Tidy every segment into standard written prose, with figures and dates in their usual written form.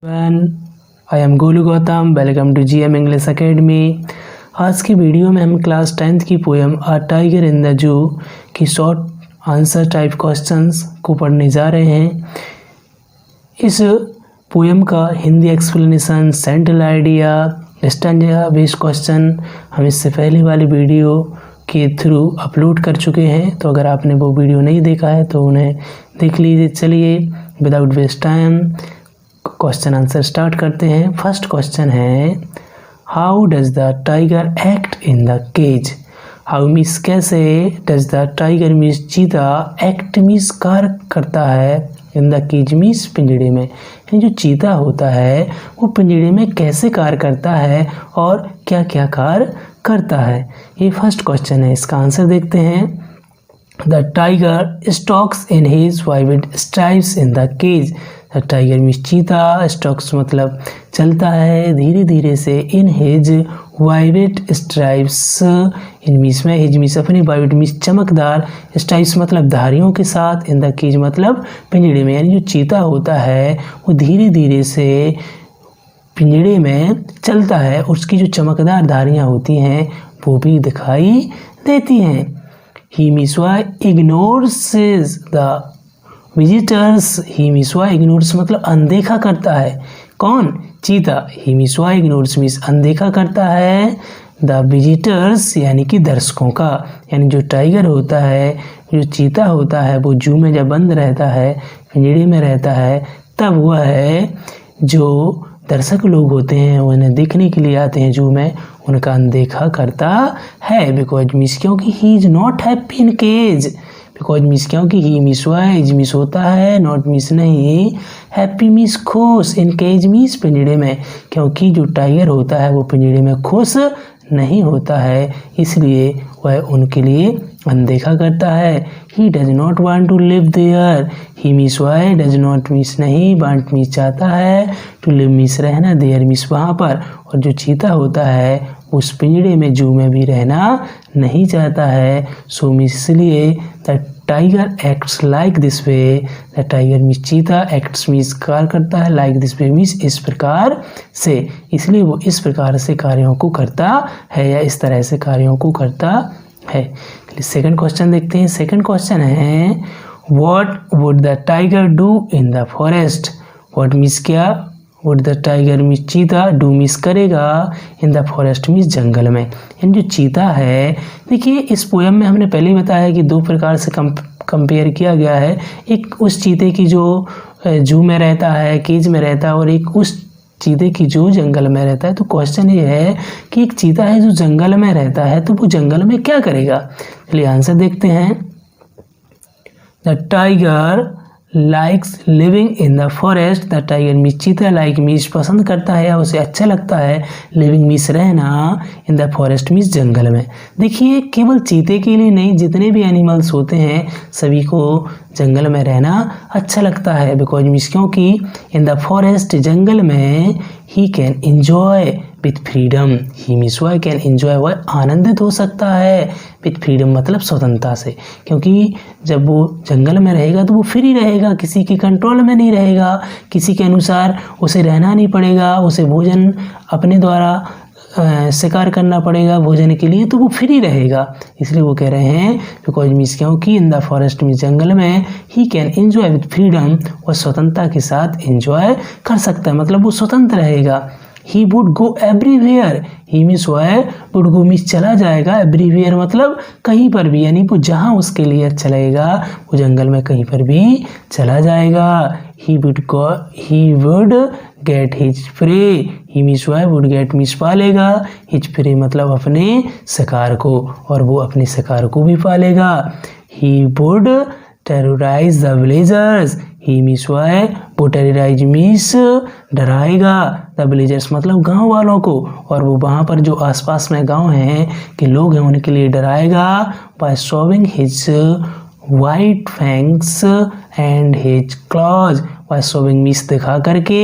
I am Golu Gautam. Welcome to GM English academy. आज की video में हम क्लास 10th की poem a tiger in the zoo की शॉर्ट आंसर टाइप क्वेश्चंस को पढ़ने जा रहे हैं। इस पोएम का Hindi explanation, central idea, stanza based question हम इससे पहले वाली वीडियो के थ्रू अपलोड कर चुके हैं, तो अगर आपने वो वीडियो नहीं देखा है तो उन्हें देख लीजिए। चलिए without waste time question answer start करते हैं। फर्स्ट क्वेश्चन है, how does the tiger act in the cage. How means कैसे, डज द टाइगर मीन्स चीता, एक्ट मीन्स कार्य करता है, इन द केज मीन्स पिंजड़े में। यानी जो चीता होता है वो पिंजड़े में कैसे कार्य करता है और क्या क्या कार्य करता है, ये फर्स्ट क्वेश्चन है। इसका आंसर देखते हैं। The tiger stalks in his white stripes in the cage. The tiger means चीता, स्टॉक्स मतलब चलता है धीरे धीरे से, in his white stripes, in means में, हिज मीन्स अपनी, वाइट मीन्स चमकदार, स्ट्राइप्स मतलब धारियों के साथ, इन द केज मतलब पिंजड़े में। यानी जो चीता होता है वो धीरे धीरे से पिंजड़े में चलता है, उसकी जो चमकदार धारियाँ होती हैं वो भी दिखाई देती हैं। He means ignores the visitors. He means ignores मतलब अनदेखा करता है, कौन, चीता। ही मीन्स इग्नोर्स मीन्स अनदेखा करता है, द विजिटर्स यानी कि दर्शकों का। यानी जो टाइगर होता है, जो चीता होता है, वो जू में जब बंद रहता है, पिंजड़े में रहता है, तब वह है जो दर्शक लोग होते हैं उन्हें देखने के लिए आते हैं जू में, उनका अनदेखा करता है। बिकॉज मीन्स क्योंकि he is not happy in cage. Because means क्योंकि ही मीन्स इज मीन्स होता है, नॉट मीन्स नहीं, हैप्पी मीन्स खुश, इन केज मीन्स पिंजड़े में। क्योंकि जो टाइगर होता है वो पिंजड़े में खुश नहीं होता है, इसलिए वह उनके लिए अनदेखा करता है। He does not want to live there. He means does not means नहीं, वांट मीन्स चाहता है, टू लिव मीन्स रहना, देयर मीन्स वहाँ पर। और जो चीता होता है उस पिंजड़े में, जू में भी रहना नहीं चाहता है। सो मीन्स इसलिए the tiger acts like this way. The tiger means चीता, एक्ट्स मीन्स कार्य करता है, लाइक दिस वे मीन्स इस प्रकार से, इसलिए वो इस प्रकार से कार्यों को करता है या इस तरह से कार्यों को करता है। सेकंड क्वेश्चन देखते हैं। सेकंड क्वेश्चन है, what would the tiger do in the forest. What means क्या, वुड द टाइगर मीन्स चीता, डू मीन्स करेगा, इन द फॉरेस्ट मीन्स जंगल में। यानी जो चीता है, देखिए इस पोएम में हमने पहले ही बताया कि दो प्रकार से कंपेयर किया गया है। एक उस चीते की जो जू में रहता है, केज में रहता है, और एक उस चीते की जो जंगल में रहता है। तो क्वेश्चन ये है कि एक चीता है जो जंगल में रहता है, तो वो जंगल में क्या करेगा। चलिए आंसर देखते हैं। The tiger likes living in the forest. The tiger means चीता, लाइक मीन्स पसंद करता है या उसे अच्छा लगता है, लिविंग मीन्स रहना, इन द फॉरेस्ट मीन्स जंगल में। देखिए केवल चीते के लिए नहीं, जितने भी एनिमल्स होते हैं सभी को जंगल में रहना अच्छा लगता है। बिकॉज मीन्स क्योंकि इन द फॉरेस्ट जंगल में he can enjoy with freedom. He means can enjoy, वह आनंदित हो सकता है, विथ फ्रीडम मतलब स्वतंत्रता से। क्योंकि जब वो जंगल में रहेगा तो वो फ्री रहेगा, किसी के कंट्रोल में नहीं रहेगा, किसी के अनुसार उसे रहना नहीं पड़ेगा, उसे भोजन अपने द्वारा शिकार करना पड़ेगा भोजन के लिए, तो वो फ्री रहेगा। इसलिए वो कह रहे हैं बिकॉज मीन्स क्योंकि इन द फॉरेस्ट मीन्स जंगल में, he can enjoy with freedom, वह स्वतंत्रता के साथ एंजॉय कर सकता है, मतलब वो स्वतंत्र रहेगा। He would go everywhere. He means would go means चला जाएगा, एवरीवेयर मतलब कहीं पर भी, यानी वो जहाँ उसके लिए अच्छा लगेगा वो जंगल में कहीं पर भी चला जाएगा। He would get his prey. He means would get means पालेगा, हिज प्रे मतलब अपने शिकार को, और वो अपने शिकार को भी पालेगा। He would terrorise the villagers. He means वो टेरराइज मीन्स डराएगा, द विलेजर्स मतलब गांव वालों को, और वो वहाँ पर जो आसपास में गांव हैं के लोग हैं उनके लिए डराएगा, by showing his white fangs and his claws. By showing means दिखा करके,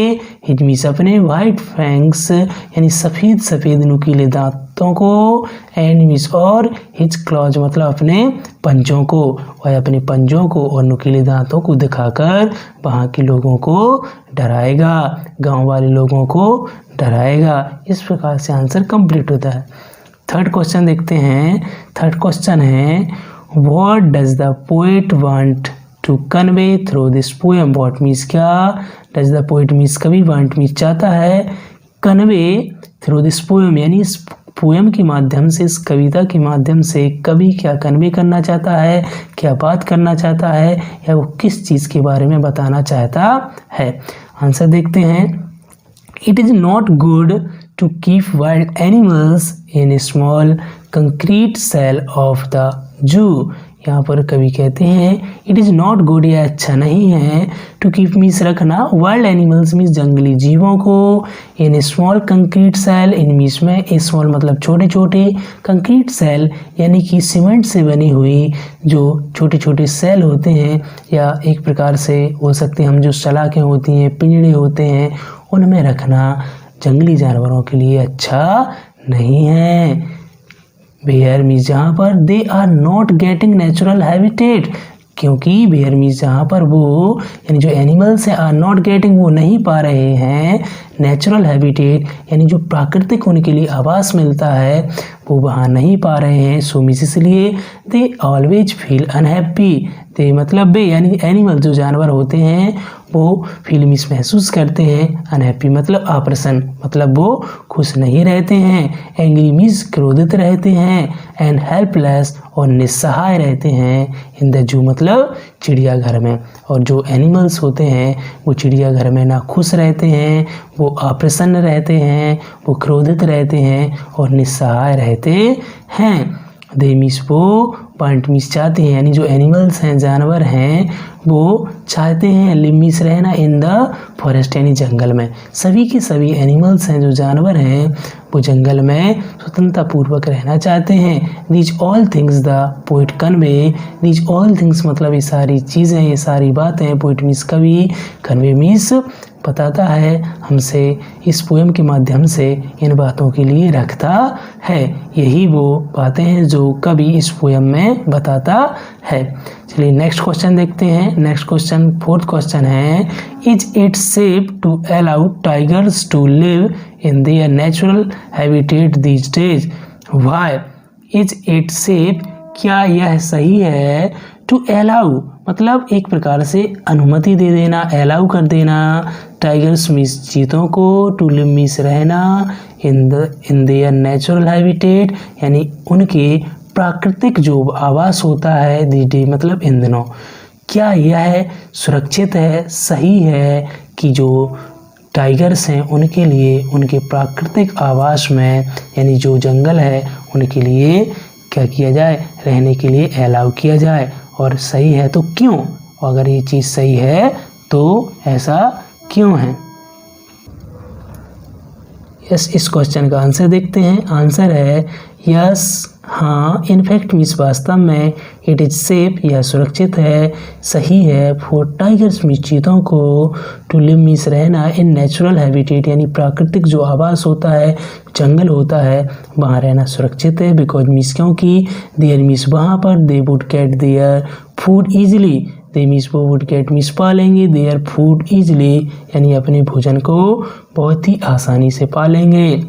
हिज मीन्स अपने, वाइट फैंग्स यानी सफ़ेद सफ़ेद नुकीले दांतों को, एंड मीन्स और, हिज क्लॉज मतलब अपने पंजों को, वह अपने पंजों को और नुकीले दांतों को दिखाकर वहाँ के लोगों को डराएगा, गांव वाले लोगों को डराएगा। इस प्रकार से आंसर कंप्लीट होता है। थर्ड क्वेश्चन देखते हैं। थर्ड क्वेश्चन है what does the poet want to convey through this poem. What means क्या, डज द पोएट मीन्स कवि, वांट मीन्स चाहता है, कन्वे थ्रू दिस पोएम यानी इस पोएम के माध्यम से, इस कविता के माध्यम से कवि क्या कन्वे करना चाहता है, क्या बात करना चाहता है, या वो किस चीज़ के बारे में बताना चाहता है। आंसर देखते हैं। It is not good to keep wild animals in a small concrete cell of the zoo। यहाँ पर कवि कहते हैं इट इज़ नॉट गुड, यह अच्छा नहीं है, टू कीप मीन्स रखना, वाइल्ड एनिमल्स मीन्स जंगली जीवों को, in small concrete cell, in means में ए स्मॉल मतलब छोटे छोटे, कंक्रीट सेल यानी कि सीमेंट से बनी हुई जो छोटे छोटे सेल होते हैं, या एक प्रकार से बोल सकते हैं हम जो सलाखें होती हैं, पिंजड़े होते हैं, उनमें रखना जंगली जानवरों के लिए अच्छा नहीं है। बेयर मीन्स जहाँ पर they are not getting natural habitat, क्योंकि बेयर मीन्स जहाँ पर वो यानी जो एनिमल्स हैं, आर नॉट गेटिंग वो नहीं पा रहे हैं, नेचुरल हैबिटेट यानी जो प्राकृतिक उनके लिए आवास मिलता है वो वहाँ नहीं पा रहे हैं। सो मीन्स इसलिए दे ऑलवेज फील अनहैप्पी, दे मतलब बे यानी एनिमल जो जानवर होते हैं वो फील मीन्स महसूस करते हैं, अनहैप्पी मतलब अप्रसन्न मतलब वो खुश नहीं रहते हैं, एंग्री मीन्स क्रोधित रहते हैं, एंड हेल्पलेस और निस्सहाय रहते हैं, इन द जू मतलब चिड़ियाघर में। और जो एनिमल्स होते हैं वो चिड़ियाघर में ना खुश रहते हैं, वो अप्रसन्न रहते हैं, वो क्रोधित रहते हैं और निस्सहाय रहते हैं। दे मीन्स वो, पॉइंट मीन्स चाहते हैं, यानी जो एनिमल्स हैं जानवर हैं वो चाहते हैं, लिव मीन्स रहना, इन द फॉरेस्ट यानी जंगल में। सभी के सभी एनिमल्स हैं जो जानवर हैं वो जंगल में स्वतंत्रता पूर्वक रहना चाहते हैं। These all things the poet convey, these all things मतलब ये सारी चीज़ें, ये सारी बातें, पोइट मीन्स कवि, कन्वे मीन्स बताता है हमसे, इस पोएम के माध्यम से इन बातों के लिए रखता है। यही वो बातें हैं जो कवि इस पोएम में बताता है। चलिए नेक्स्ट क्वेश्चन देखते हैं। नेक्स्ट क्वेश्चन, फोर्थ क्वेश्चन है is it safe to allow tigers to live in their natural habitat these days. Why is it safe, क्या यह सही है, टू अलाउ मतलब एक प्रकार से अनुमति दे देना, अलाउ कर देना, टाइगर्स मीन्स चीतों को, टू लिव मीन्स रहना, इन देयर नेचुरल हैबिटेट यानी उनके प्राकृतिक जो आवास होता है, दिस डे मतलब इन दिनों, क्या यह सुरक्षित है, सही है कि जो टाइगर्स हैं उनके लिए उनके प्राकृतिक आवास में यानी जो जंगल है उनके लिए क्या किया जाए, रहने के लिए अलाउ किया जाए, और सही है तो क्यों, अगर ये चीज़ सही है तो ऐसा क्यों है। यस, इस क्वेश्चन का आंसर देखते हैं। आंसर है यस, हाँ, इनफैक्ट मीन्स वास्तव में, इट इज़ सेफ यह सुरक्षित है, सही है, फॉर टाइगर्स मीन्स चीतों को, टू लिव मीन्स रहना, इन नेचुरल हैबिटेट यानी प्राकृतिक जो आवास होता है, जंगल होता है, वहाँ रहना सुरक्षित है, बिकॉज मीन्स क्योंकि, देयर मीन्स वहाँ पर, they would get their food easily, they means वो वुड गेट मीन्स पा लेंगे, देयर फूड ईजिली यानी अपने भोजन को बहुत ही आसानी से पा लेंगे।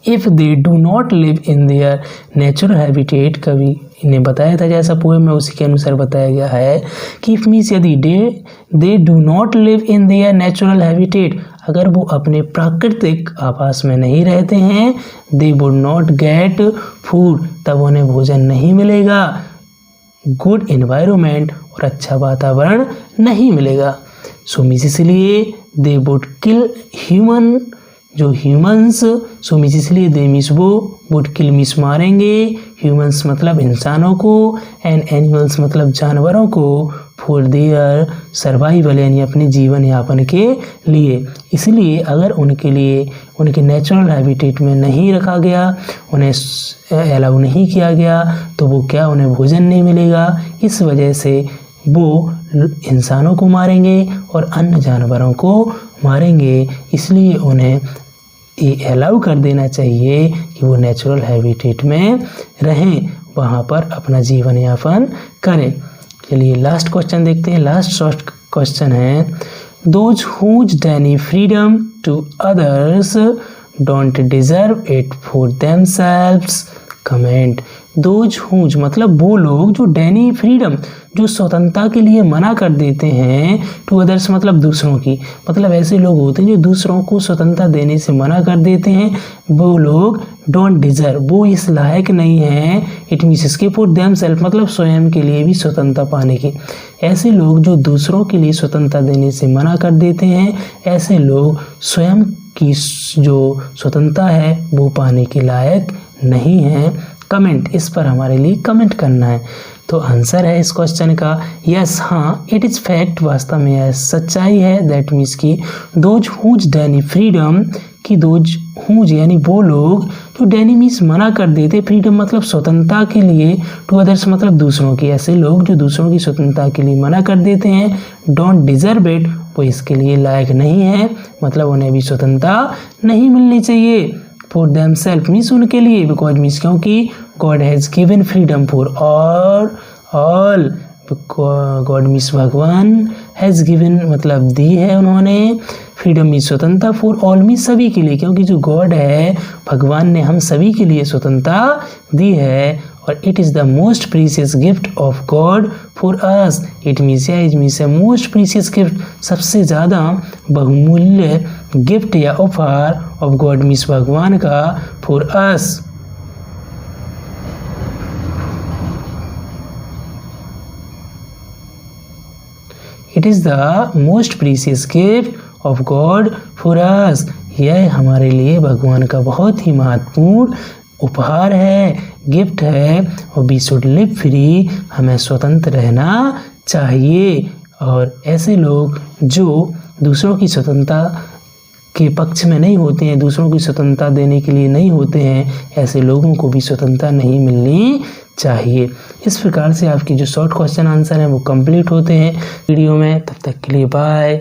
If they do not live in their natural habitat, कभी इन्हें बताया था जैसा पोएम में उसी के अनुसार बताया गया है कि इफ मीन्स यदि they do not live in their natural habitat, अगर वो अपने प्राकृतिक आवास में नहीं रहते हैं, they would not get food तब उन्हें भोजन नहीं मिलेगा, गुड एनवायरनमेंट और अच्छा वातावरण नहीं मिलेगा। सो मीन्स इसलिए दे वुड किल ह्यूमन, जो ह्यूमंस, सो मीन्स इसलिए दे मीन्स वो, वुड किल मीन्स मारेंगे, ह्यूमंस मतलब इंसानों को, एंड एनिमल्स मतलब जानवरों को, फॉर देयर सर्वाइवल यानी अपने जीवन यापन के लिए। इसलिए अगर उनके लिए उनके नेचुरल हैबिटेट में नहीं रखा गया, उन्हें अलाउ नहीं किया गया, तो वो क्या, उन्हें भोजन नहीं मिलेगा। इस वजह से वो इंसानों को मारेंगे और अन्य जानवरों को मारेंगे, इसलिए उन्हें ये अलाउ कर देना चाहिए कि वो नेचुरल हैबिटेट में रहें, वहाँ पर अपना जीवन यापन करें। चलिए लास्ट क्वेश्चन देखते हैं। लास्ट शॉर्ट क्वेश्चन है, those whose deny freedom to others don't deserve it for themselves. Comment. Those whose मतलब वो लोग जो डेनी फ्रीडम, जो स्वतंत्रता के लिए मना कर देते हैं, टू अदर्स मतलब दूसरों की, मतलब ऐसे लोग होते हैं जो दूसरों को स्वतंत्रता देने से मना कर देते हैं, वो लोग डोंट डिजर्व, वो इस लायक नहीं है, इट मीन्स इसके फॉर देमसेल्फ मतलब स्वयं के लिए भी स्वतंत्रता पाने की। ऐसे लोग जो दूसरों के लिए स्वतंत्रता देने से मना कर देते हैं, ऐसे लोग स्वयं की जो स्वतंत्रता है वो पाने के लायक नहीं है। कमेंट, इस पर हमारे लिए कमेंट करना है। तो आंसर है इस क्वेश्चन का यस, हाँ, इट इज़ फैक्ट, वास्तव में यह सच्चाई है। दैट मीन्स की दोज हुज डेनी फ्रीडम, कि दोज हुज यानी वो लोग जो डेनी मीन्स मना कर देते, फ्रीडम मतलब स्वतंत्रता के लिए, टू अदर्स मतलब दूसरों की, ऐसे लोग जो दूसरों की स्वतंत्रता के लिए मना कर देते हैं, डोंट डिजर्व इट, वो इसके लिए लायक नहीं है, मतलब उन्हें भी स्वतंत्रता नहीं मिलनी चाहिए। फॉर देम सेल्फ मीन्स उनके लिए, बिकॉज मीन्स क्योंकि God has given freedom for all, God means भगवान, हैज़ गिवन मतलब दी है उन्होंने, फ्रीडम मीन्स स्वतंत्रता, फॉर ऑल मीन्स सभी के लिए, क्योंकि जो गॉड है भगवान ने हम सभी के लिए स्वतंत्रता दी है। और it is the most precious gift of God for us, it means most precious gift, सबसे ज़्यादा बहुमूल्य गिफ्ट या ऑफर ऑफ गॉड मीन्स भगवान का, for us. It is the most precious gift of God for us, यह हमारे लिए भगवान का बहुत ही महत्वपूर्ण उपहार है, गिफ्ट है। और वी शुड लिव फ्री, हमें स्वतंत्र रहना चाहिए। और ऐसे लोग जो दूसरों की स्वतंत्रता के पक्ष में नहीं होते हैं, दूसरों की स्वतंत्रता देने के लिए नहीं होते हैं, ऐसे लोगों को भी स्वतंत्रता नहीं मिलनी चाहिए। इस प्रकार से आपकी जो शॉर्ट क्वेश्चन आंसर हैं वो कंप्लीट होते हैं वीडियो में। तब तक के लिए बाय।